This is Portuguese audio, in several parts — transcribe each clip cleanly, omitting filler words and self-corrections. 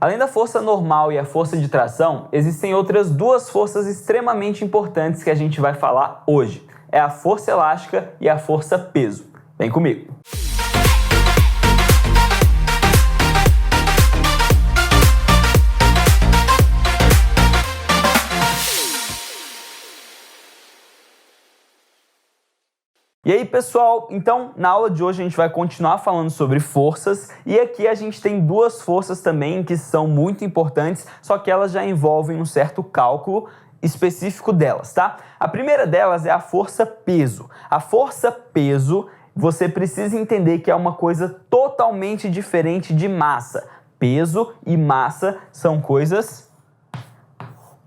Além da força normal e a força de tração, existem outras duas forças extremamente importantes que a gente vai falar hoje. É a força elástica e a força peso. Vem comigo! E aí, pessoal, então na aula de hoje a gente vai continuar falando sobre forças e aqui a gente tem duas forças também que são muito importantes, só que elas já envolvem um certo cálculo específico delas, tá? A primeira delas é a força peso. A força peso, você precisa entender que é uma coisa totalmente diferente de massa. Peso e massa são coisas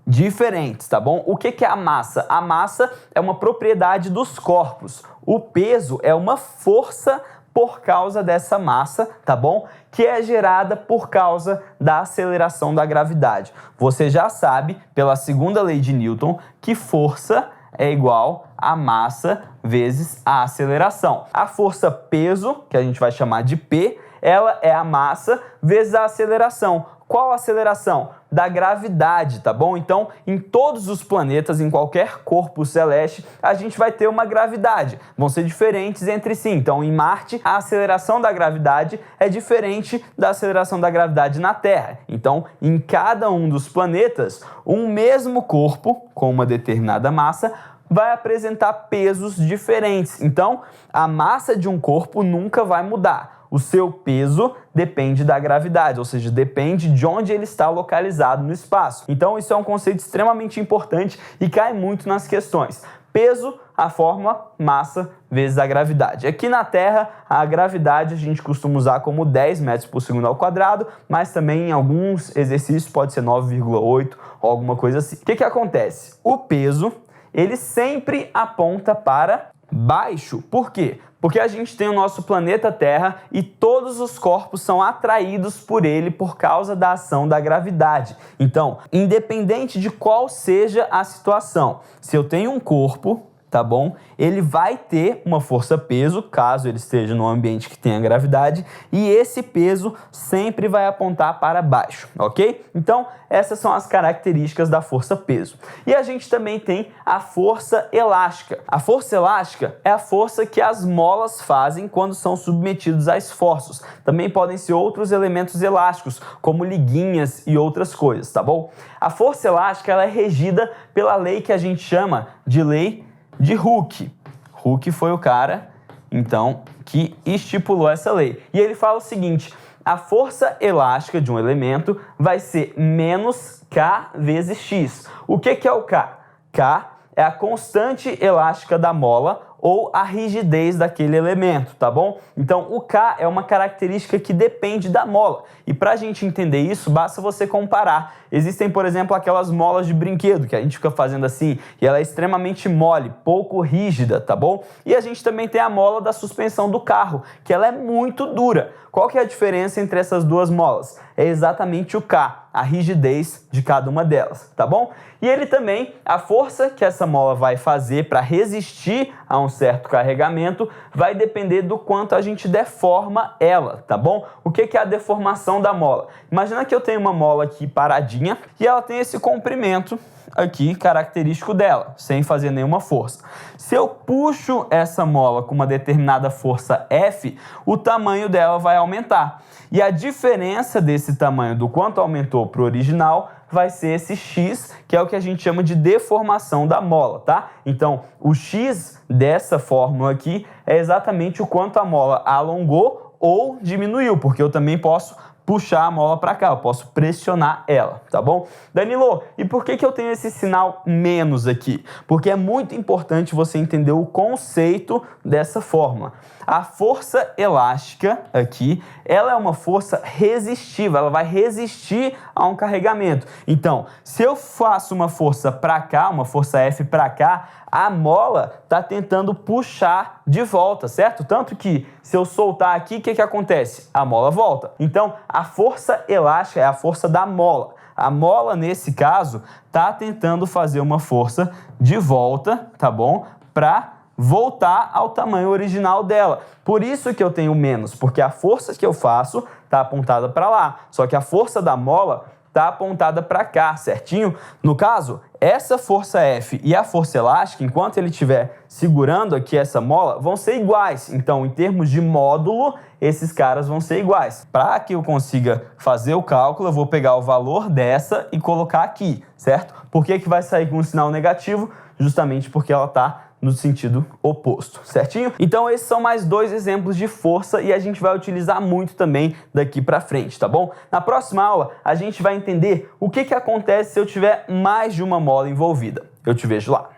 diferentes, tá bom? O que é a massa? A massa é uma propriedade dos corpos. O peso é uma força por causa dessa massa, tá bom? Que é gerada por causa da aceleração da gravidade. Você já sabe, pela segunda lei de Newton, que força é igual a massa vezes a aceleração. A força peso, que a gente vai chamar de P, ela é a massa vezes a aceleração. Qual a aceleração? Da gravidade, tá bom? Então, em todos os planetas, em qualquer corpo celeste, a gente vai ter uma gravidade. Vão ser diferentes entre si. Então, em Marte, a aceleração da gravidade é diferente da aceleração da gravidade na Terra. Então, em cada um dos planetas, um mesmo corpo, com uma determinada massa, vai apresentar pesos diferentes. Então, a massa de um corpo nunca vai mudar. O seu peso depende da gravidade, ou seja, depende de onde ele está localizado no espaço. Então, isso é um conceito extremamente importante e cai muito nas questões. Peso, a fórmula massa vezes a gravidade. Aqui na Terra, a gravidade a gente costuma usar como 10 metros por segundo ao quadrado, mas também em alguns exercícios pode ser 9,8 ou alguma coisa assim. O que acontece? O peso, ele sempre aponta para baixo. Por quê? Porque a gente tem o nosso planeta Terra e todos os corpos são atraídos por ele por causa da ação da gravidade. Então, independente de qual seja a situação, se eu tenho um corpo, tá bom? Ele vai ter uma força-peso, caso ele esteja num ambiente que tenha gravidade, e esse peso sempre vai apontar para baixo, ok? Então, essas são as características da força-peso. E a gente também tem a força elástica. A força elástica é a força que as molas fazem quando são submetidos a esforços. Também podem ser outros elementos elásticos, como liguinhas e outras coisas, tá bom? A força elástica ela é regida pela lei que a gente chama de lei de Hooke. Hooke foi o cara, então, que estipulou essa lei. E ele fala o seguinte: a força elástica de um elemento vai ser menos K vezes X. O que é o K? K é a constante elástica da mola ou a rigidez daquele elemento, tá bom? Então, o K é uma característica que depende da mola. E para a gente entender isso, basta você comparar. Existem, por exemplo, aquelas molas de brinquedo que a gente fica fazendo assim, e ela é extremamente mole, pouco rígida, tá bom? E a gente também tem a mola da suspensão do carro, que ela é muito dura. Qual que é a diferença entre essas duas molas? É exatamente o K, a rigidez de cada uma delas, tá bom? E ele também, a força que essa mola vai fazer para resistir a um certo carregamento vai depender do quanto a gente deforma ela, tá bom? O que é a deformação da mola? Imagina que eu tenho uma mola aqui paradinha e ela tem esse comprimento aqui característico dela, sem fazer nenhuma força. Se eu puxo essa mola com uma determinada força F, o tamanho dela vai aumentar. E a diferença desse tamanho do quanto aumentou para o original vai ser esse X, que é o que a gente chama de deformação da mola, tá? Então, o X dessa fórmula aqui é exatamente o quanto a mola alongou ou diminuiu, porque eu também posso puxar a mola para cá, eu posso pressionar ela, tá bom? Danilo, e por que eu tenho esse sinal menos aqui? Porque é muito importante você entender o conceito dessa fórmula. A força elástica aqui, ela é uma força resistiva, ela vai resistir a um carregamento. Então, se eu faço uma força para cá, uma força F para cá, a mola está tentando puxar de volta, certo? Tanto que se eu soltar aqui, o que acontece? A mola volta. Então, a força elástica é a força da mola. A mola, nesse caso, está tentando fazer uma força de volta, tá bom? Para voltar ao tamanho original dela. Por isso que eu tenho menos, porque a força que eu faço está apontada para lá, só que a força da mola está apontada para cá, certinho? No caso, essa força F e a força elástica, enquanto ele estiver segurando aqui essa mola, vão ser iguais. Então, em termos de módulo, esses caras vão ser iguais. Para que eu consiga fazer o cálculo, eu vou pegar o valor dessa e colocar aqui, certo? Por que que vai sair com um sinal negativo? Justamente porque ela está no sentido oposto, certinho? Então esses são mais 2 exemplos de força e a gente vai utilizar muito também daqui para frente, tá bom? Na próxima aula a gente vai entender o que acontece se eu tiver mais de uma mola envolvida. Eu te vejo lá.